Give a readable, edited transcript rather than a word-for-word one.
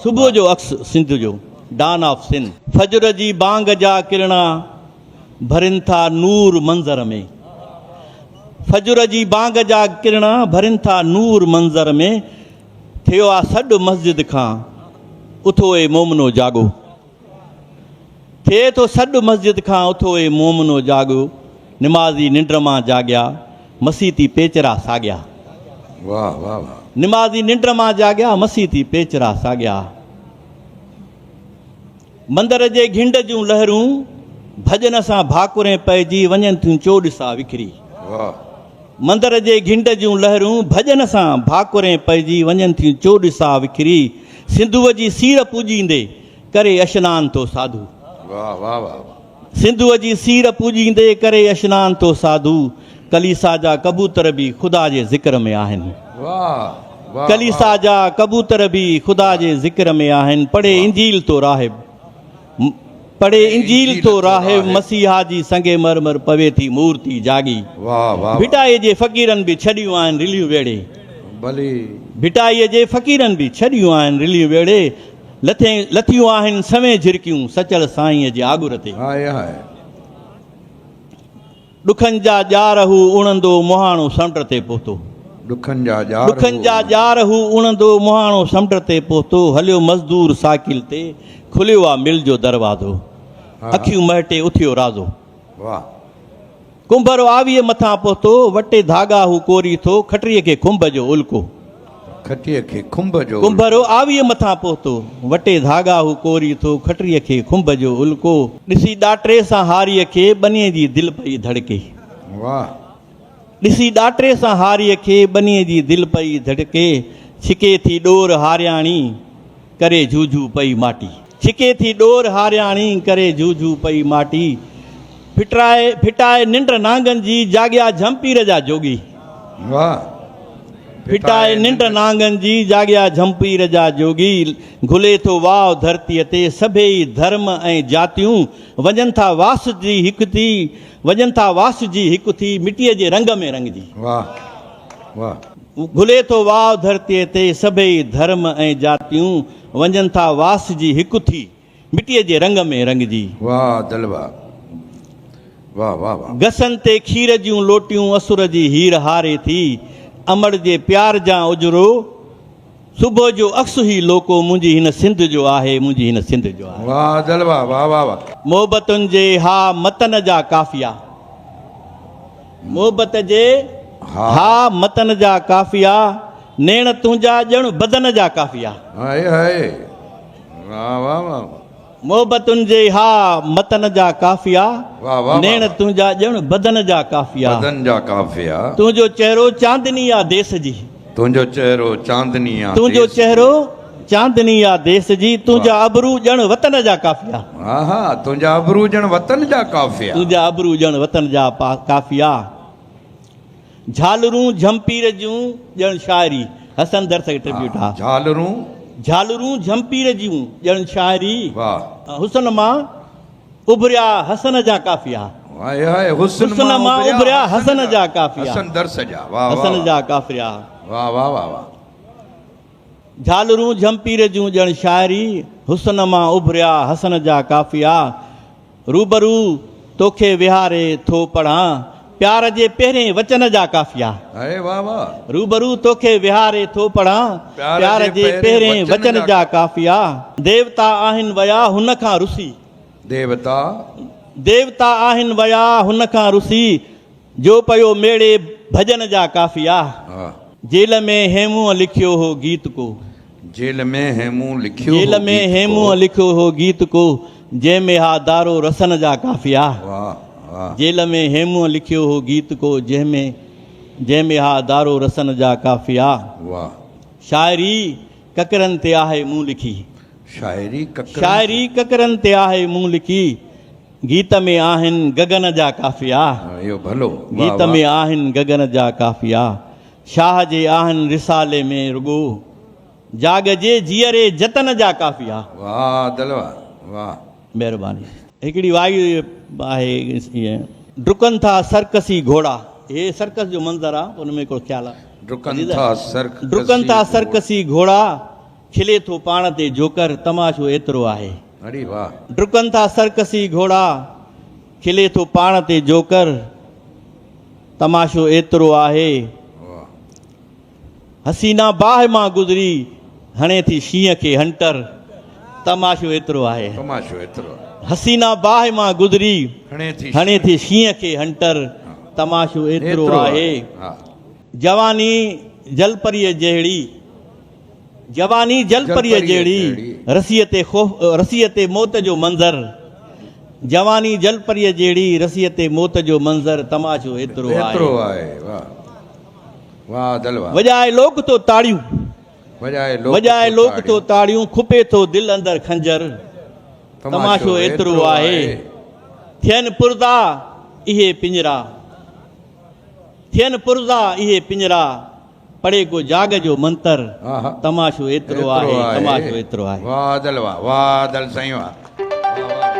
सुबुह जो अक्स सिंध जो डान ऑफ सिंध फजर जी बांग जा किरणा भरिन था नूर मंज़र में फजर जी बांग जा किरणा भरिन था नूर मंज़र में थियो आ सॾु मस्जिद खां उथो ए मोमनो जागो थिए थो सॾु मस्जिद खां उथो ए मोमनो जागो निमाज़ी निंड मां जाॻिया मसीती पेचरा साॻिया वाह वाह वाह निमाज़ी निंड मां जाॻिया मसीती पेचरा साॻिया मंदर जे घिंड जूं लहरूं भॼन सां भाकुरें पइजी वञनि थियूं चोॾ सां विकिरी वाह मंदर जे घिंड जूं लहरूं भॼन सां भाकुरें पइजी वञनि थियूं चोॾ सां विकिरी सिंधुअ जी सीर पूॼींदे करे अशनान तो साधू वाह वाह वाह सिंधुअ जी सीर पूॼींदे करे अशनान तो साधू कलीसा जा कबूतर बि ख़ुदा जे ज़िक्र में आहिनि वाह वाह कलीसा जा कबूतर बि ख़ुदा जे ज़िक्र में आहिनि पढ़े इंजील तो राहिब पढ़े इंजील तो राहिब मसीहा जी संगे मरमर पवे थी मूर्ति जागी वाह वाह भिटाईअ जे फ़क़ीरनि बि छॾियूं आहिनि रिलियूं वेड़े भली भिटाईअ जे फ़क़ीरनि बि छॾियूं आहिनि रिलियूं वेड़े लथियूं आहिनि सवें झिरकियूं सचल साईंअ जे आगुर ते हाय हाय ॾुखनि जा ॼार हू उणंदो मुहाणो समुंड ते पहुतो दुखन जा ॼार हू उणंदो मुहाणो समुंड ते पहुतो हलियो मज़दूर साइकिल ते खुलियो आहे मिल जो दरवाज़ो अखियूं महटे उथियो राज़ो वाह कुंभरो आवीअ मथां पहुतो वटे धागा हू कोरी थो खटरीअ खे खुंभ जो उल्को खटीअ खे खुंभ जो कुंभरो आवीअ मथां पहुतो वटे धागा हू कोरी थो खटरीअ खे खुंभ जो उल्को ॾिसी ॾाटरे सां हारीअ खे बनीअ जी दिलि पई धड़के वाह ॾिसी ॾाटरे सां हारीअ खे बनीअ जी दिलि पई धड़के छिके थी ॾोर हारियाणी करे जूझू पई माटी छिके थी ॾोर हारियाणी करे जूझू पई माटी फिटाए निंड नांगनि जी जाॻिया झंपीर जा जोगी वाह फिटाए निंड नांगनि जी जाॻिया झंपीर जा जोगी घुले थो वाव धरतीअ ते सभेई धर्म ऐं जातियूं वञनि था वास जी हिकु थी मिटीअ जे रंग में रंगजी वाह वाह घुले थो वाव धरतीअ ते सभेई धर्म ऐं जातियूं वञनि था वास जी हिकु थी मिटीअ जे रंग में रंगजी वाह दलवा वाह वाह वाह गसनि ते खीर जूं लोटियूं असुर जी हीर हारे थी अमड़ जे प्यार जा उजरो सुबुह जो अक्स ई लोको मुंहिंजी हिन सिंध जो आहे मुंहिंजी हिन सिंध जो आहे वाह दलवा वाह वाह वाह मोहबतुनि जे हा मतन जा काफ़िया मोहबत जे हा मतन जा काफ़िया नेण तुंहिंजा ॼण बदन जा काफ़िया हाय हाय वाह वाह वाह मोहबतुनि जे हा मतन जा काफ़िया वाह वाह नेण तुंहिंजा ॼण बदन जा काफ़िया बदन जा काफ़िया तुंहिंजो चहिरो चांदनी आहे देस जी तुंहिंजो चहिरो चांदनी आहे तुंहिंजो चहिरो चांदनी आहे देस जी तुंहिंजा अबरू ॼण वतन जा काफ़िया हा हा तुंहिंजा अबरू ॼण वतन जा काफ़िया तुंहिंजा अबरू ॼण वतन जा काफ़िया झालरूं झंपीर जूं ॼण शाइरी हसन दर्स ट्रिब्यूट आहे झालरूं झंपीर जूं ॼण शाइरी वाह हुसन मां उभरिया हसन जा काफ़िया हाय हाय हुस्न मां उभरिया हसन जा काफ़िया हसन दर्स जा वाह हसन जा काफ़िया वाह वाह वाह वाह झालरूं झंपीर जूं ॼण शाइरी हुसन मां उभरिया हसन जा काफ़िया रूबरू तोखे विहारे थो पढ़ां प्यार जे पहिरें वचन जा काफ़िया अरे वाह वाह रूबरू तोखे विहारे थो पढ़ां प्यार जे पहिरें वचन जा काफ़िया देवता आहिनि वया हुन खां रुसी देवता आहिनि वया हुन खां रुसी जो पयो मेड़े भजन जा काफ़िया जेल में हेमूं लिखियो हो गीत को जेल में हेमूं लिखियो हो गीत को जंहिंमें हा दारो रसन जा काफ़िया जेल में हेमूं लिखियो हो गीत को जंहिंमें हा दारो रसन जा काफ़िया शाइरी ककरनि ते आहे मूं लिखी शाइरी ककरनि ते आहे मूं लिखी गीत में आहिनि गगन जा काफ़िया गीत में आहिनि गगन जा काफ़िया शाह जे आहिनि रिसाले में रुगो जाग जे जीअरे जतन जा काफ़िया वाह दलवा वाह महिरबानी हिकिड़ी वाई आहे डुकनि था सर्कसी घोड़ा ये सर्कस जो मंज़र आहे उन में हिकिड़ो ख़्यालु आहे डुकनि था सर्कसी घोड़ा खिले थो पाण ते जोकर तमाशो एतिरो आहे अरे वाह डुकनि था सर्कसी घोड़ा खिले थो पाण ते जोकर तमाशो एतिरो आहे वाह हसीना बाहि मां गुज़री हणे थी शींहं खे हंटर तमाशो एतिरो आहे तमाशो एतिरो हसीना बाहि मां गुज़री हणे थी शींहं खे हंटर तमाशो एतिरो आहे हा जवानी जलपरीअ जहिड़ी जवानी जलपरीअ जहिड़ी रसीअ ते मौत जो मंज़र जवानी जलपरीअ जहिड़ी रसीअ ते मौत जो मंज़र तमाशो एतिरो एतिरो आहे आहे वाह वाह दलवा वॼाए लोक तो ताड़ियूं वॼाए लोक तो ताड़ियूं खुपे थो दिलि अंदरि खंजर तमाशो एतिरो आहे थियनि पुरदा इहे पिंजरा थियनि पुरदा इहे पिंजरा पड़े को जाग जो मंतर तमाशो एतिरो आहे तमाशो एतिरो आहे वाह दलवा वाह दल साईं वाह वाह वाह